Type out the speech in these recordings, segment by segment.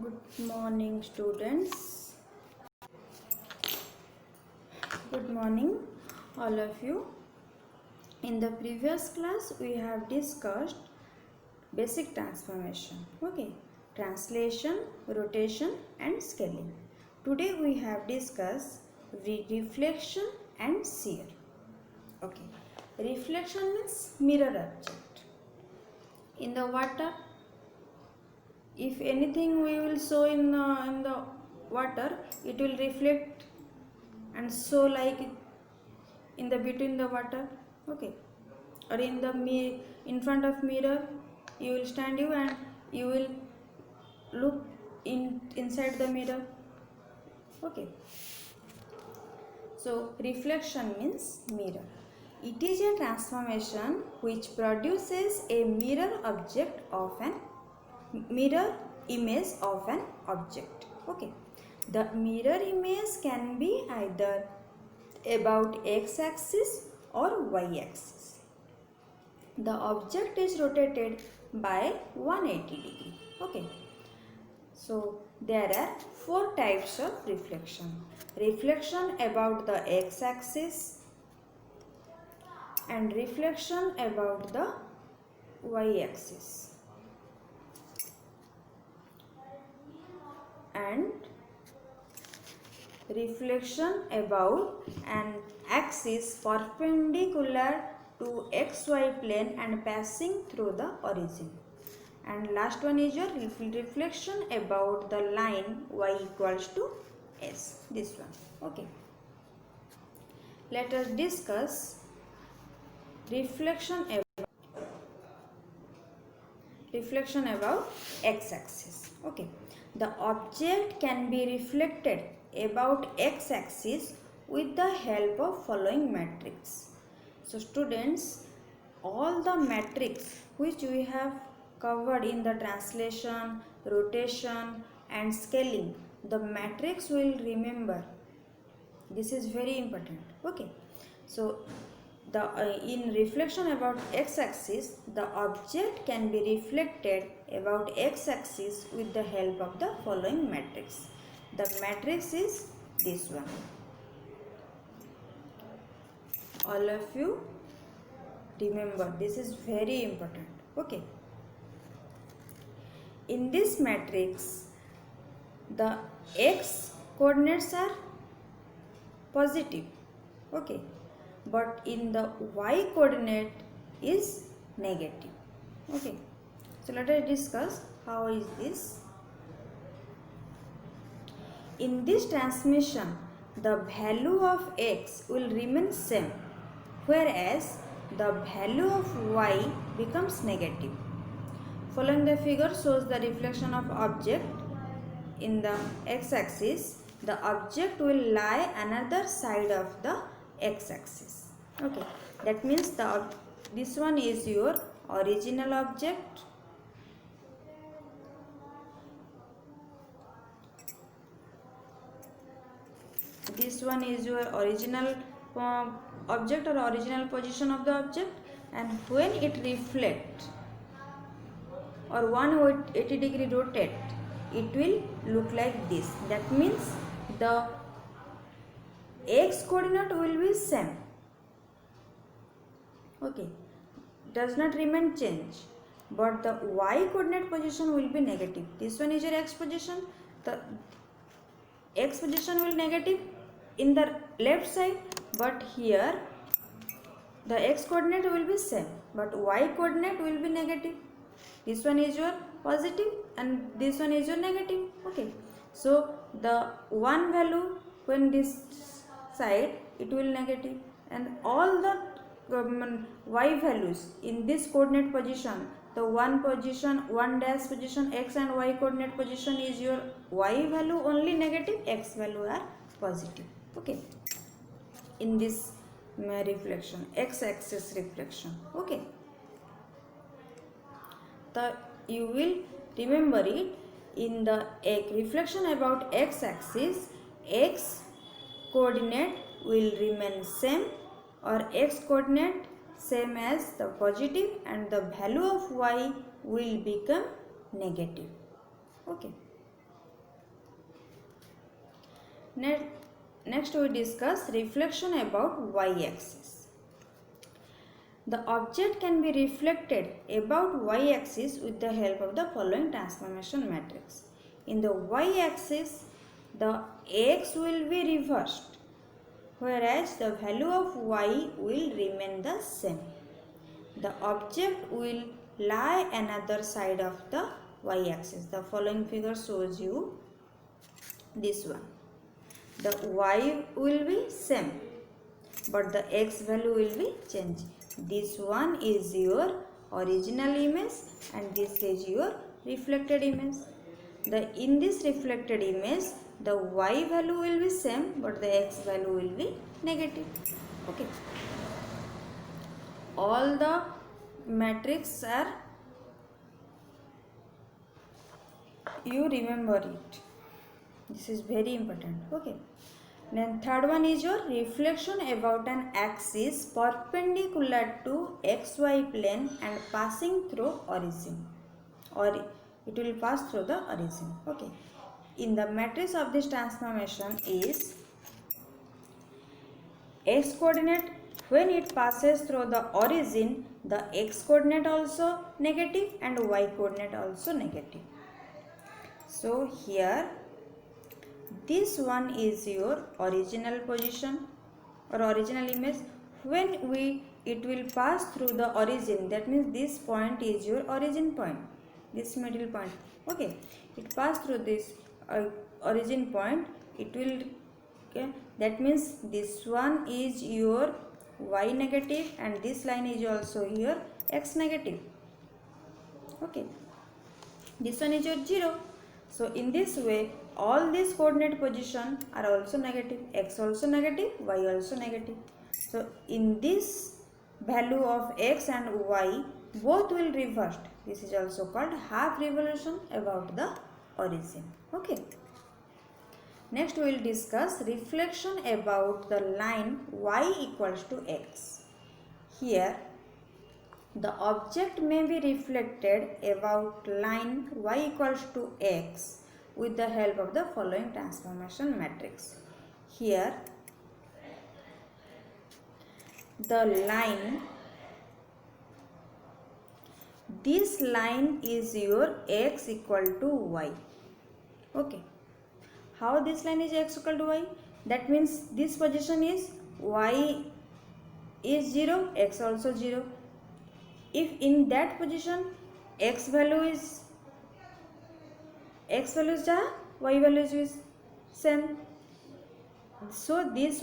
Good morning, students. Good morning, all of you. In the previous class, we have discussed basic transformation. Okay, translation, rotation, and scaling. Today, we have discussed reflection and shear. Okay, reflection means mirror object. In the water, if anything we will show in the water, it will reflect and show like in the between the water. Okay, or in the in front of mirror, you will stand you and you will look inside the mirror. Okay, so reflection means mirror. It is a transformation which produces a mirror object of an mirror image of an object. Okay, the mirror image can be either about x-axis or y-axis. The object is rotated by 180 degree. Okay, so there are four types of reflection. Reflection about the x-axis and reflection about the y-axis and reflection about an axis perpendicular to xy plane and passing through the origin. And last one is your reflection about the line y equals to s. This one. Okay. Let us discuss reflection about x-axis. Okay, the object can be reflected about x-axis with the help of following matrix. So students, all the matrix which we have covered in the translation, rotation and scaling, the matrix will remember. This is very important. Okay, so in reflection about x-axis, the object can be reflected about x-axis with the help of the following matrix. The matrix is this one. All of you remember, this is very important. Okay, in this matrix, the x coordinates are positive. Okay, but in the y coordinate is negative. Okay, so let us discuss how is this. In this transmission, the value of x will remain same, whereas the value of y becomes negative. Following the figure shows the reflection of object in the x-axis. The object will lie another side of the x-axis. Okay, that means this one is your original object. This one is your original object or original position of the object, and when it reflects or 180 degree rotate, it will look like this. That means the x coordinate will be same. Okay, does not remain change, but the y coordinate position will be negative. This one is your x position. The x position will negative in the left side, but here the x coordinate will be same, but y coordinate will be negative. This one is your positive and this one is your negative. Okay, so the one value when this side, it will negative, and all the y values in this coordinate position, the one dash position, x and y coordinate position is your y value only negative, x value are positive. Okay, in this reflection, x-axis reflection. Okay, you will remember it. In the reflection about x-axis, x coordinate will remain same, or x coordinate same as the positive, and the value of y will become negative. Okay, Next we discuss reflection about y-axis. The object can be reflected about y-axis with the help of the following transformation matrix. In the y-axis, the x will be reversed, whereas the value of y will remain the same. The object will lie another side of the y-axis. The following figure shows you this one. The y will be same, but the x value will be changed. This one is your original image and this is your reflected image. In this reflected image, the y value will be same, but the x value will be negative. Okay. All the matrix are, you remember it. This is very important. Okay. Then third one is your reflection about an axis perpendicular to xy plane and passing through origin, or it will pass through the origin. Okay. In the matrix of this transformation is x coordinate, when it passes through the origin, the x coordinate also negative and y coordinate also negative. So here this one is your original position or original image. When it will pass through the origin, that means this point is your origin point, this middle point. Okay, it pass through this origin point, it will, okay, that means this one is your y negative and this line is also your x negative. Okay, this one is your 0. So in this way, all these coordinate position are also negative, x also negative, y also negative. So in this value of x and y, both will reversed. This is also called half revolution about the origin. Okay. Next we will discuss reflection about the line y equals to x. Here the object may be reflected about line y equals to x with the help of the following transformation matrix. Here the line, this line is your x equal to y. Okay, how this line is x equal to y? That means this position is y is 0, x also 0. If in that position x value is there, y value is same. So this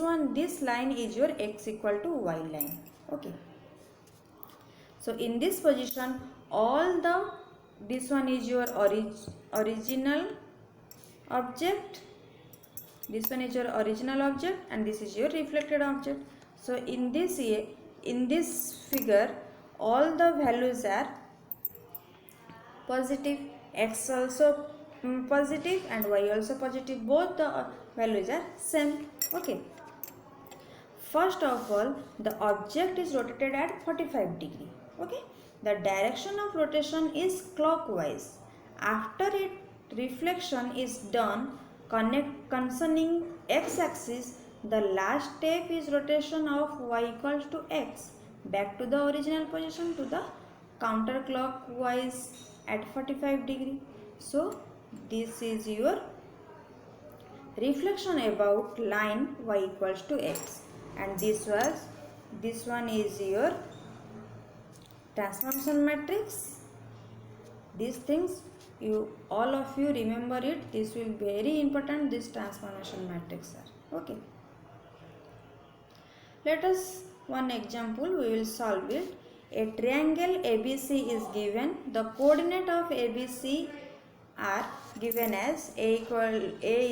line is your x equal to y line. Okay. So in this position, this one is your original object, this one is your original object and this is your reflected object. So in this figure, all the values are positive, x also positive and y also positive, both the values are same. Okay. First of all, the object is rotated at 45 degree. Okay, the direction of rotation is clockwise. After it, reflection is done concerning x-axis. The last step is rotation of y equals to x back to the original position to the counterclockwise at 45 degree. So this is your reflection about line y equals to x, and this one is your transformation matrix. These things all of you remember it. This will be very important, this transformation matrix are. Okay, let us one example, we will solve it. A triangle ABC is given. The coordinate of ABC are given as A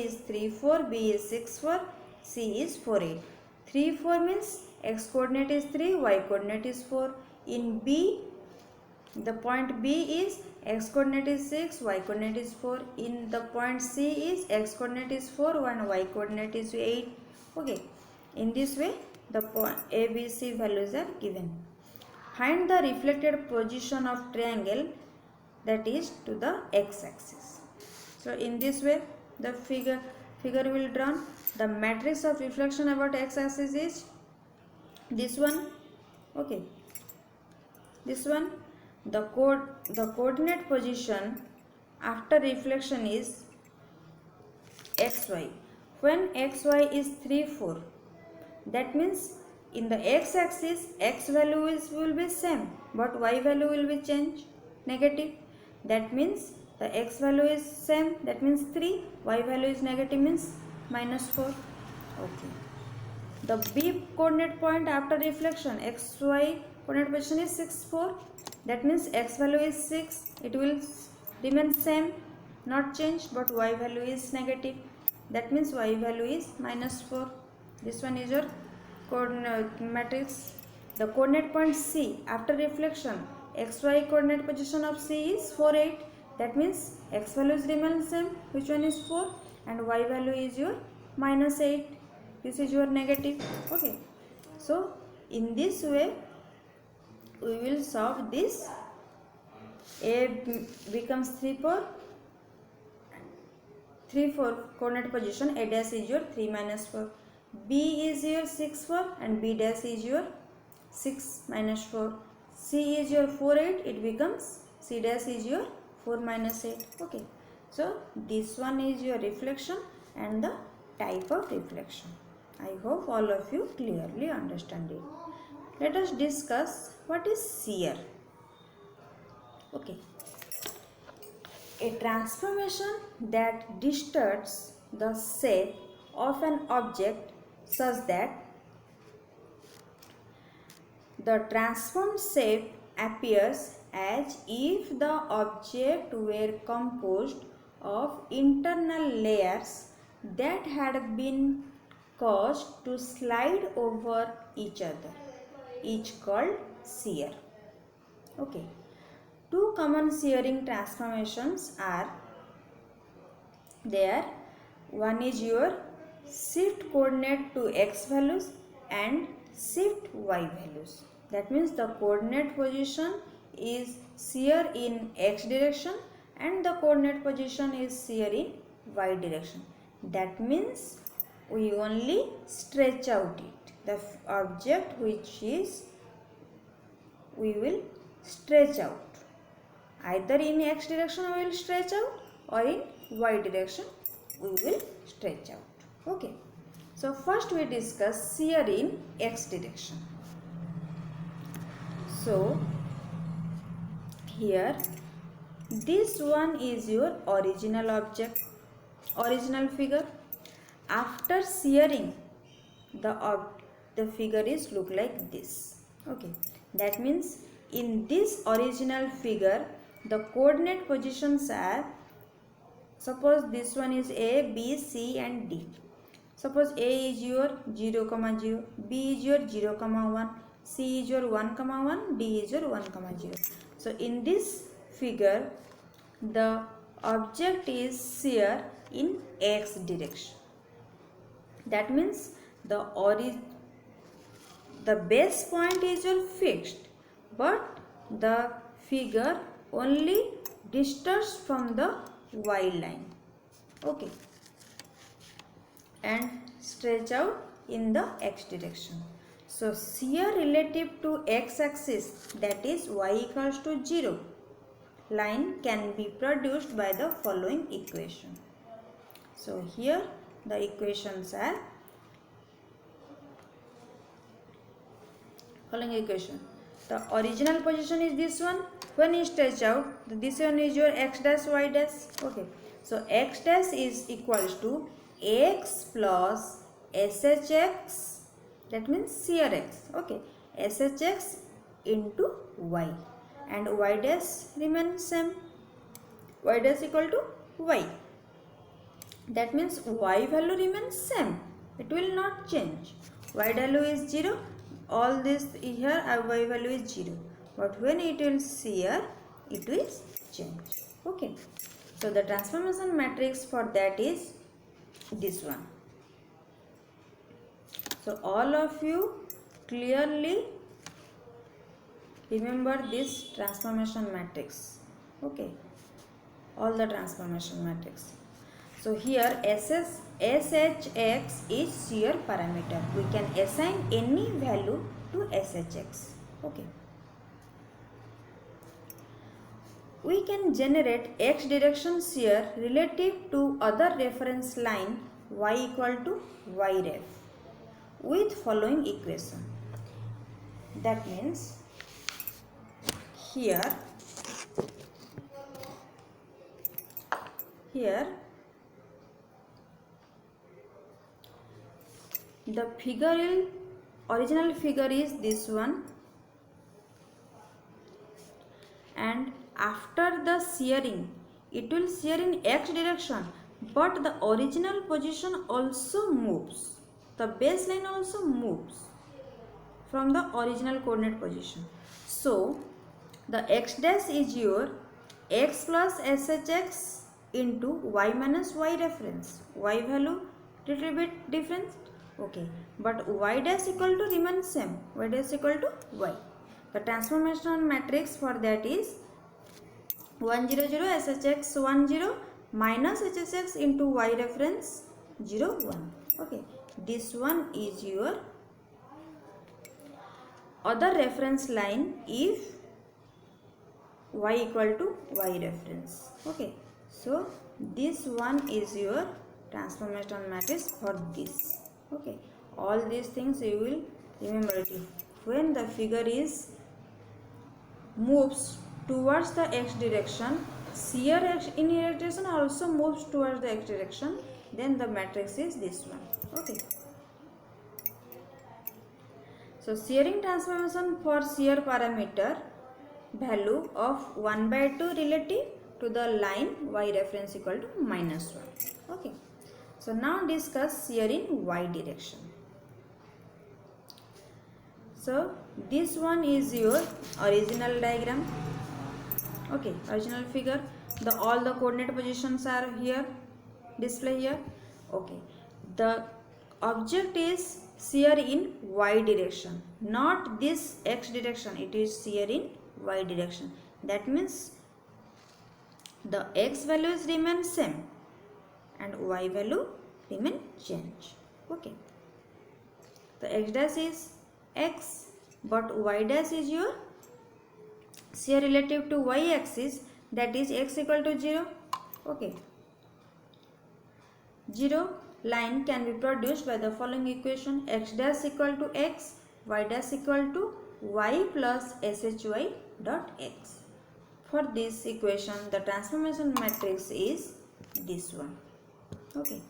is 3, 4, B is 6, 4, C is 4, 8. 3, 4 means x coordinate is 3, y coordinate is 4. In B, the point B is x coordinate is 6, y coordinate is 4. In the point C is x coordinate is 4 and y coordinate is 8. Okay, in this way the point ABC values are given. Find the reflected position of triangle, that is to the x-axis. So in this way the figure will drawn. The matrix of reflection about x-axis is this one. Okay, this one. The coordinate position after reflection is xy. When xy is 3 4, that means in the x-axis x value will be same, but y value will be changed negative. That means the x value is same, that means 3, y value is negative, means -4. Okay. The B coordinate point after reflection, xy coordinate position is 6 4. That means x value is 6, it will remain same, not changed, but y value is negative. That means y value is -4. This one is your coordinate matrix. The coordinate point C after reflection, xy coordinate position of C is 4 8. That means x values remain same, which one is 4, and y value is your -8. This is your negative. Okay, so in this way we will solve this. A becomes 3 4 coordinate position, a dash is your 3 -4, b is your 6 4 and b dash is your 6 -4, c is your 4 8, it becomes c dash is your 4 -8. Okay, so this one is your reflection and the type of reflection. I hope all of you clearly understand it. Let us discuss what is shear. Okay. A transformation that distorts the shape of an object such that the transformed shape appears as if the object were composed of internal layers that had been caused to slide over each other, each called shear. Okay. Two common shearing transformations are there. One is your shift coordinate to x values and shift y values. That means the coordinate position is shear in x direction and the coordinate position is shear in y direction. That means we only stretch out it. The object which is we will stretch out. Either in x direction we will stretch out or in y direction we will stretch out. Okay. So first we discuss shear in x direction. So here this one is your original object, original figure. After shearing the figure is look like this. Okay. That means in this original figure the coordinate positions are, suppose this one is A, B, C and D. Suppose A is your 0, 0, B is your 0, 1, C is your 1, 1, D is your 1, 0. So in this figure the object is shear in x direction. That means the base point is your fixed, but the figure only distorts from the y line. Okay, and stretch out in the x direction. So shear relative to x axis, that is y equals to 0 line, can be produced by the following equation. So here the equations are following equation. The original position is this one. When you stretch out, this one is your x dash y dash. Okay, so x dash is equals to x plus shx, that means shear x. Okay, shx into y, and y dash remains same, y dash equal to y. That means y value remains same, it will not change. Y value is 0, all this here y value is 0, but when it will shear it will change. Okay, so the transformation matrix for that is this one. So all of you clearly remember this transformation matrix. Okay, all the transformation matrix. So here SHX is shear parameter. We can assign any value to SHX. Okay. We can generate x direction shear relative to other reference line y equal to y ref with following equation. That means here the original figure is this one, and after the shearing it will shear in x direction, but the original position also moves, the baseline also moves from the original coordinate position. So the x dash is your x plus SHX into y minus y reference. Y value little bit different, okay, but y dash equal to remain same, y dash equal to y. The transformation matrix for that is 1 0 0 SHX 1 0 minus SHX into y reference 0 1. Okay, this one is your other reference line if y equal to y reference. Okay, so this one is your transformation matrix for this. Okay, all these things you will remember it. When the figure is moves towards the x direction, shear in x direction also moves towards the x direction, then the matrix is this one. Okay, so shearing transformation for shear parameter value of 1 by 2 relative to the line y reference equal to minus 1. Okay, so now discuss shear in y direction. So this one is your original diagram. Okay, original figure. All the coordinate positions are here, display here. Okay, the object is shear in y direction, not this x direction. It is shear in y direction. That means the x values remain same and y value remain change. Okay, the x dash is x, but y dash is your shear relative to y axis, that is x equal to 0. Okay, 0 line can be produced by the following equation: x dash equal to x, y dash equal to y plus shy dot x. For this equation, the transformation matrix is this one. Okay,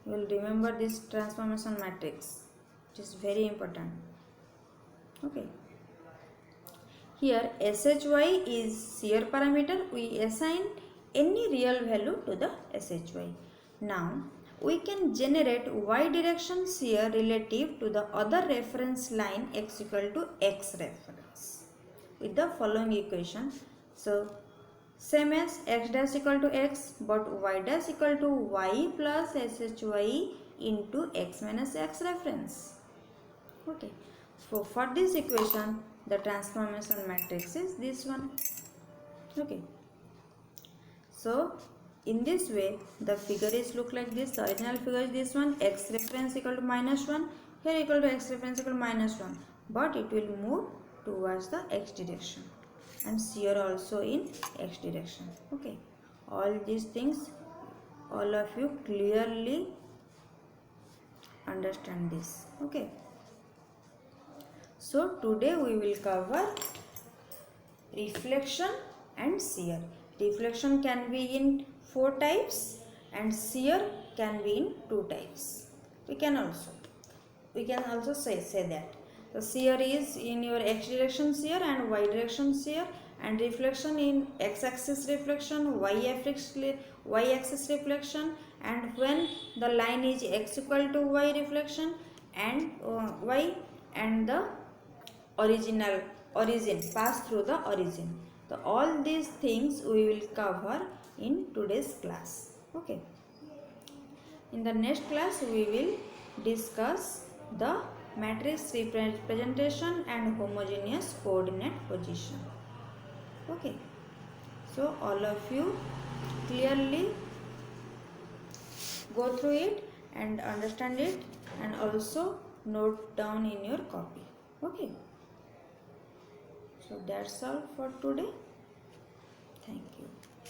you will remember this transformation matrix. It is very important. Okay, here shy is shear parameter. We assign any real value to the shy. Now we can generate y direction shear relative to the other reference line x equal to x reference with the following equation. So same as x dash equal to x, but y dash equal to y plus shy into x minus x reference. Okay, so for this equation the transformation matrix is this one. Okay, so in this way the figure is look like this. The original figure is this one, x reference equal to minus 1, here equal to x reference equal to minus 1, but it will move towards the x direction and shear also in x direction. Okay, all these things all of you clearly understand this. Okay, so today we will cover reflection and shear. Reflection can be in 4 types and shear can be in 2 types. We can also say that the shear is in your x direction shear and y direction shear, and reflection in x axis reflection, y axis reflection, and when the line is x equal to y reflection and y and the origin pass through the origin. So all these things we will cover in today's class. Okay, in the next class we will discuss the matrix representation and homogeneous coordinate position. Okay, so all of you clearly go through it and understand it, and also note down in your copy. Okay, so that's all for today. Thank you.